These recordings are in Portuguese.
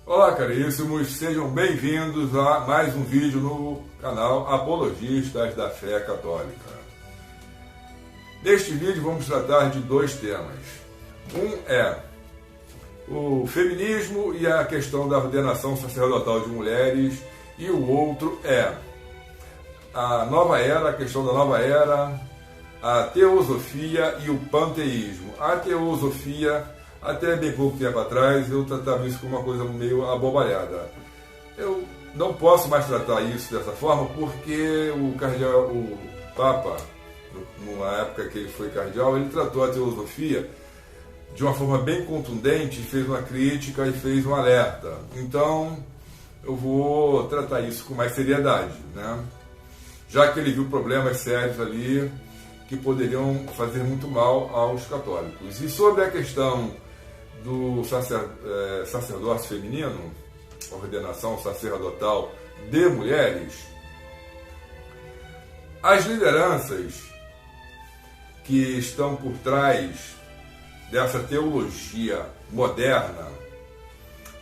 Olá, caríssimos, sejam bem-vindos a mais um vídeo no canal Apologistas da Fé Católica. Neste vídeo vamos tratar de dois temas. Um é o feminismo e a questão da ordenação sacerdotal de mulheres, e o outro é a nova era, a questão da nova era, a teosofia e o panteísmo. A teosofia, até bem pouco tempo atrás, eu tratava isso como uma coisa meio abobalhada. Eu não posso mais tratar isso dessa forma porque o Papa, na época que ele foi cardeal, ele tratou a teosofia de uma forma bem contundente, fez uma crítica e fez um alerta. Então, eu vou tratar isso com mais seriedade, né? Já que ele viu problemas sérios ali que poderiam fazer muito mal aos católicos. E sobre a questão do sacerdócio feminino, ordenação sacerdotal de mulheres, as lideranças que estão por trás dessa teologia moderna,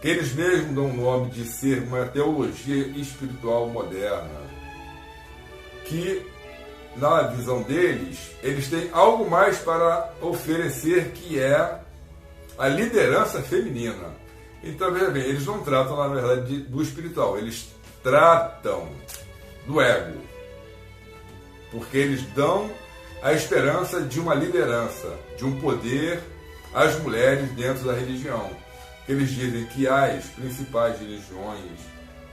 que eles mesmos dão o nome de ser uma teologia espiritual moderna, que na visão deles, eles têm algo mais para oferecer, que é a liderança feminina. Então, veja bem, eles não tratam, na verdade, do espiritual, eles tratam do ego, porque eles dão a esperança de uma liderança, de um poder às mulheres dentro da religião. Eles dizem que as principais religiões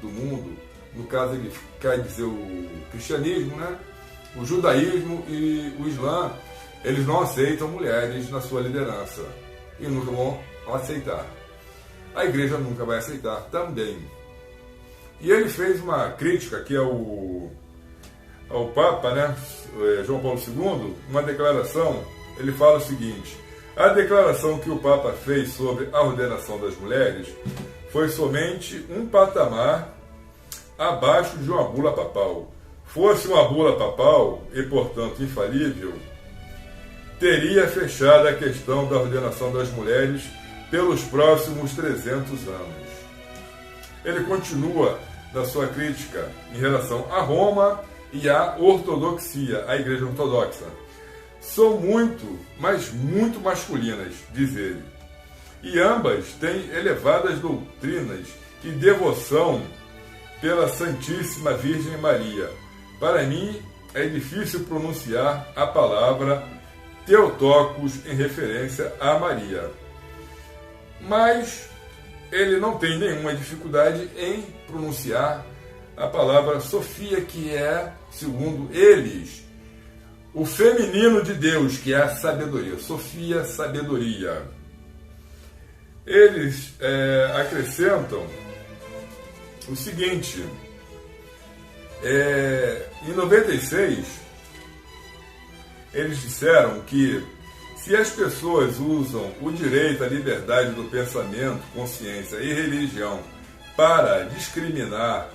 do mundo, no caso ele quer dizer o cristianismo, né? O judaísmo e o islã, eles não aceitam mulheres na sua liderança e nunca vão aceitar. A igreja nunca vai aceitar também. E ele fez uma crítica aqui ao Papa, né? João Paulo II, uma declaração. Ele fala o seguinte: a declaração que o Papa fez sobre a ordenação das mulheres foi somente um patamar abaixo de uma bula papal. Fosse uma bula papal e, portanto, infalível, teria fechado a questão da ordenação das mulheres pelos próximos 300 anos. Ele continua na sua crítica em relação a Roma e à ortodoxia, a Igreja Ortodoxa. São muito, mas muito masculinas, diz ele. E ambas têm elevadas doutrinas e devoção pela Santíssima Virgem Maria. Para mim, é difícil pronunciar a palavra Theotokos em referência a Maria. Mas ele não tem nenhuma dificuldade em pronunciar a palavra Sofia, que é, segundo eles, o feminino de Deus, que é a sabedoria. Sofia, sabedoria. Eles acrescentam o seguinte: em 96, eles disseram que se as pessoas usam o direito à liberdade do pensamento, consciência e religião para discriminar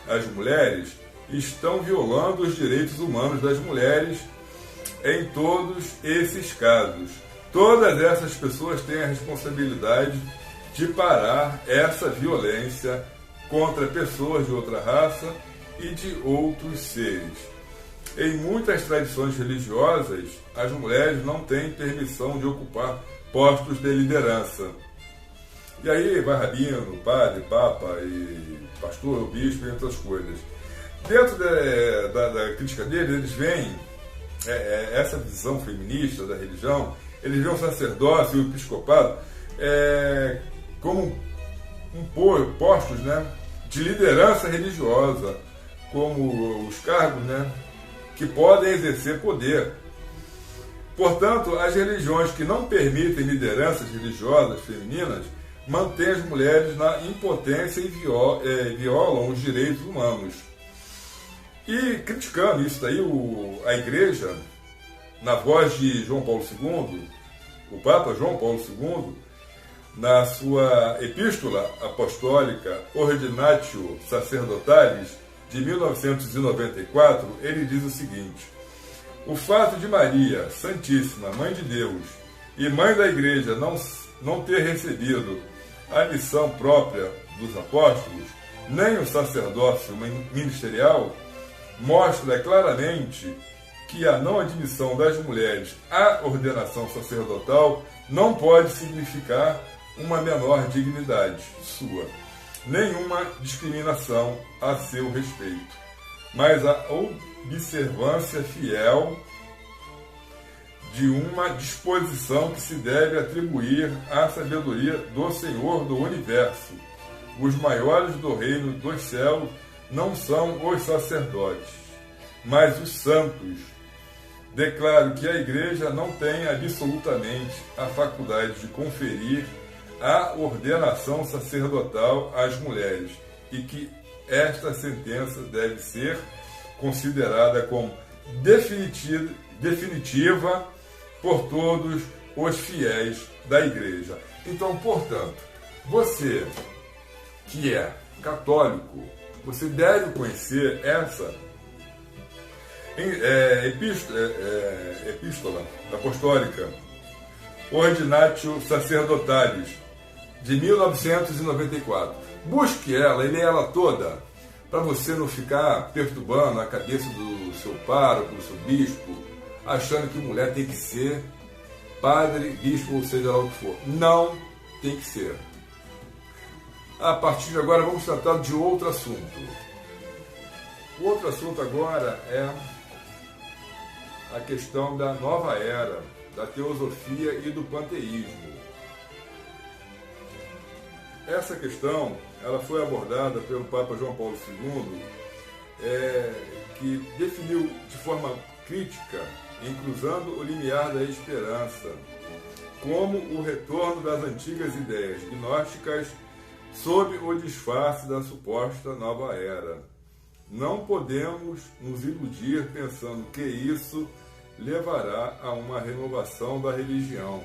as mulheres, estão violando os direitos humanos das mulheres em todos esses casos. Todas essas pessoas têm a responsabilidade de parar essa violência contra pessoas de outra raça e de outros seres. Em muitas tradições religiosas, as mulheres não têm permissão de ocupar postos de liderança. E aí vai rabino, padre, papa, e pastor, bispo e outras coisas. Dentro da crítica deles, eles veem essa visão feminista da religião, eles veem o sacerdócio e o episcopado como postos, né, de liderança religiosa, como os cargos, né, que podem exercer poder. Portanto, as religiões que não permitem lideranças religiosas femininas mantêm as mulheres na impotência e violam os direitos humanos. E criticando isso daí, a Igreja, na voz de João Paulo II, o Papa João Paulo II, na sua Epístola Apostólica Ordinatio Sacerdotalis, de 1994, ele diz o seguinte: o fato de Maria, Santíssima, Mãe de Deus e Mãe da Igreja, não ter recebido a missão própria dos apóstolos, nem o sacerdócio ministerial, mostra claramente que a não admissão das mulheres à ordenação sacerdotal não pode significar uma menor dignidade sua, nenhuma discriminação a seu respeito, mas a observância fiel de uma disposição que se deve atribuir à sabedoria do Senhor do Universo. Os maiores do reino dos céus não são os sacerdotes, mas os santos. Declaro que a Igreja não tem absolutamente a faculdade de conferir a ordenação sacerdotal às mulheres e que esta sentença deve ser considerada como definitiva por todos os fiéis da Igreja. Então, portanto, você que é católico, você deve conhecer essa epístola apostólica Ordinatio Sacerdotalis de 1994. Busque ela e leia ela toda, para você não ficar perturbando a cabeça do seu pároco, do seu bispo, achando que mulher tem que ser padre, bispo, ou seja lá o que for. Não tem que ser. A partir de agora vamos tratar de outro assunto. O outro assunto agora é a questão da nova era, da teosofia e do panteísmo. Essa questão ela foi abordada pelo Papa João Paulo II, que definiu de forma crítica, cruzando o limiar da esperança, como o retorno das antigas ideias gnósticas sob o disfarce da suposta nova era. Não podemos nos iludir pensando que isso levará a uma renovação da religião.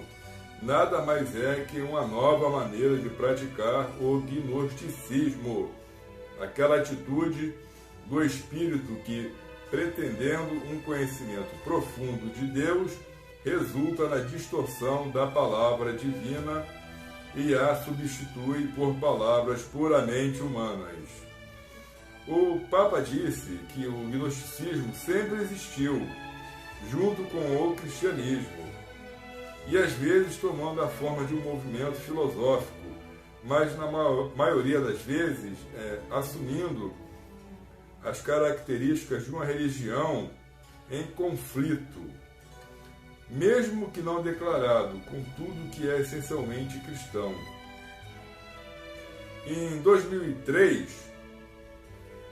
Nada mais é que uma nova maneira de praticar o gnosticismo, aquela atitude do espírito que, pretendendo um conhecimento profundo de Deus, resulta na distorção da palavra divina e a substitui por palavras puramente humanas. O Papa disse que o gnosticismo sempre existiu, junto com o cristianismo, e às vezes tomando a forma de um movimento filosófico, mas na maioria das vezes assumindo as características de uma religião em conflito, mesmo que não declarado, com tudo que é essencialmente cristão. Em 2003,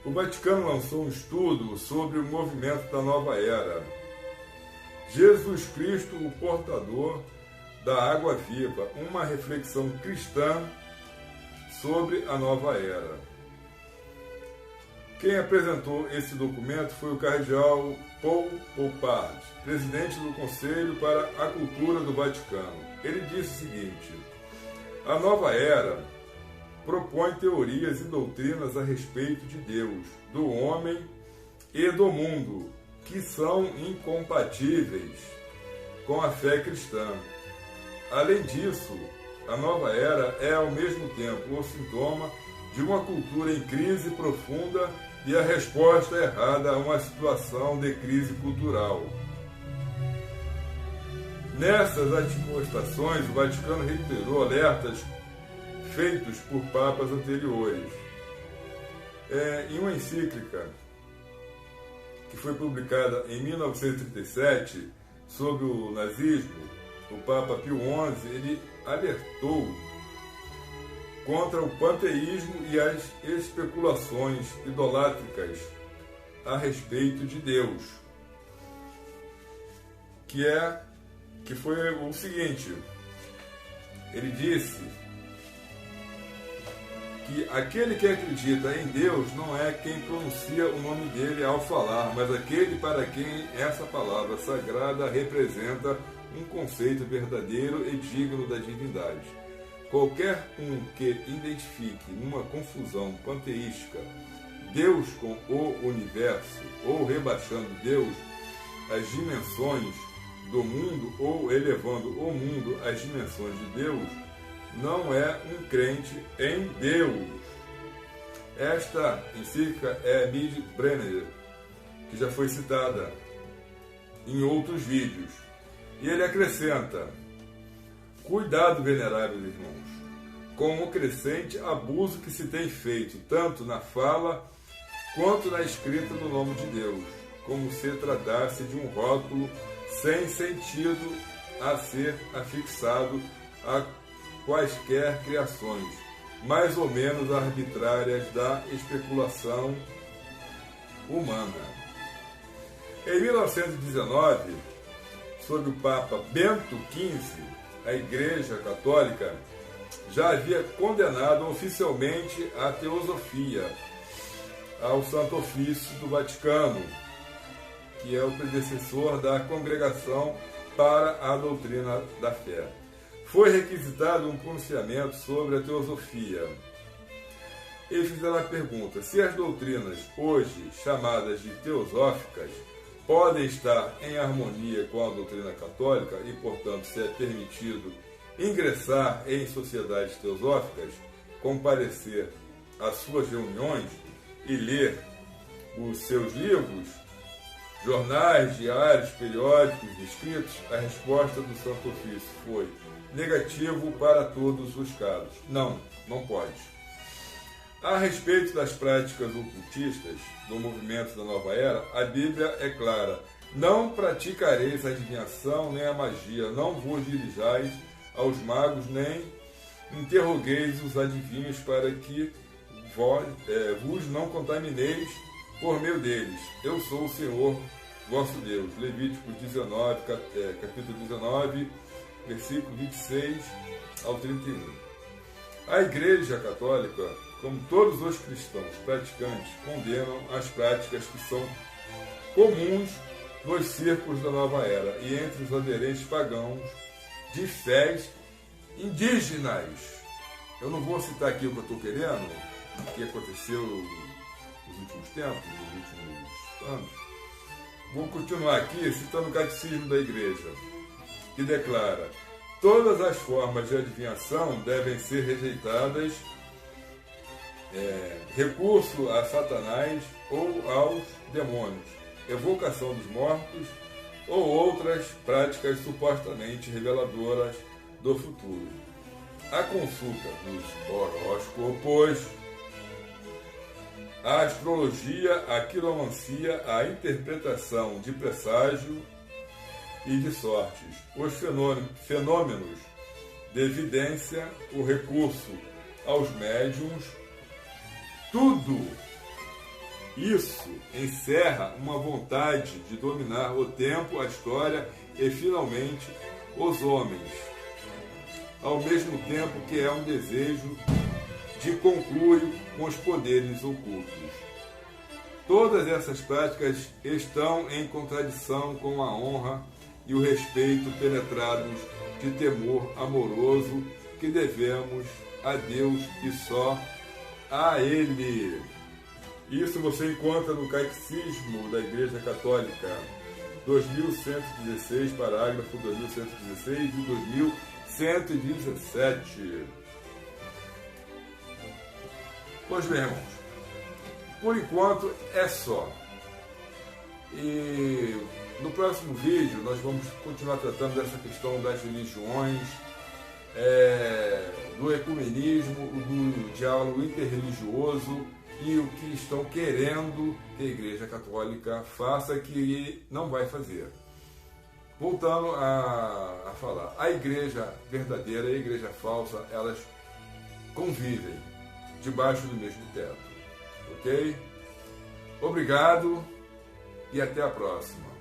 o Vaticano lançou um estudo sobre o movimento da nova era. Jesus Cristo, o portador da água viva, uma reflexão cristã sobre a nova era. Quem apresentou esse documento foi o cardeal Paul Poupard, presidente do Conselho para a Cultura do Vaticano. Ele disse o seguinte: a nova era propõe teorias e doutrinas a respeito de Deus, do homem e do mundo, que são incompatíveis com a fé cristã. Além disso, a nova era é ao mesmo tempo o sintoma de uma cultura em crise profunda e a resposta errada a uma situação de crise cultural. Nessas admoestações, o Vaticano reiterou alertas feitos por papas anteriores. Em uma encíclica que foi publicada em 1937 sobre o nazismo, o Papa Pio XI ele alertou contra o panteísmo e as especulações idolátricas a respeito de Deus, que foi o seguinte: ele disse que aquele que acredita em Deus não é quem pronuncia o nome dele ao falar, mas aquele para quem essa palavra sagrada representa um conceito verdadeiro e digno da divindade. Qualquer um que identifique numa confusão panteística Deus com o universo, ou rebaixando Deus às dimensões do mundo, ou elevando o mundo às dimensões de Deus, não é um crente em Deus. Esta encíclica é Midi-Brenner, que já foi citada em outros vídeos. E ele acrescenta: cuidado, veneráveis irmãos, com o crescente abuso que se tem feito, tanto na fala quanto na escrita do nome de Deus, como se tratasse de um rótulo sem sentido a ser afixado a quaisquer criações, mais ou menos arbitrárias da especulação humana. Em 1919, sob o Papa Bento XV, a Igreja Católica já havia condenado oficialmente a teosofia ao Santo Ofício do Vaticano, que é o predecessor da Congregação para a Doutrina da Fé. Foi requisitado um pronunciamento sobre a teosofia. Eles fizeram a pergunta: se as doutrinas hoje chamadas de teosóficas podem estar em harmonia com a doutrina católica e, portanto, se é permitido ingressar em sociedades teosóficas, comparecer às suas reuniões e ler os seus livros, jornais, diários, periódicos, escritos, a resposta do Santo Ofício foi negativo para todos os casos. Não pode. A respeito das práticas ocultistas do movimento da Nova Era, a Bíblia é clara: não praticareis a adivinhação nem a magia, não vos dirijais aos magos, nem interrogueis os adivinhos, para que vos não contamineis por meio deles. Eu sou o Senhor vosso Deus. Levítico 19, capítulo 19, versículo 26 ao 31. A Igreja Católica, como todos os cristãos praticantes, condenam as práticas que são comuns nos círculos da Nova Era e entre os aderentes pagãos de fés indígenas. Eu não vou citar aqui o que eu estou querendo, o que aconteceu nos últimos tempos, nos últimos anos. Vou continuar aqui citando o Catecismo da Igreja, que declara: todas as formas de adivinhação devem ser rejeitadas, recurso a Satanás ou aos demônios, evocação dos mortos ou outras práticas supostamente reveladoras do futuro. A consulta dos horóscopos, a astrologia, a quiromancia, a interpretação de presságio e de sortes, os fenômenos de evidência, o recurso aos médiuns, tudo isso encerra uma vontade de dominar o tempo, a história e, finalmente, os homens, ao mesmo tempo que é um desejo de concluir com os poderes ocultos. Todas essas práticas estão em contradição com a honra e o respeito penetrados de temor amoroso que devemos a Deus e só a Ele. Isso você encontra no Catecismo da Igreja Católica, 2116, parágrafo 2116 e 2117. Pois bem, irmãos, por enquanto é só. E no próximo vídeo nós vamos continuar tratando dessa questão das religiões, do ecumenismo, do diálogo interreligioso e o que estão querendo que a Igreja Católica faça que não vai fazer. Voltando a falar, a igreja verdadeira e a igreja falsa, elas convivem debaixo do mesmo teto. Ok? Obrigado e até a próxima.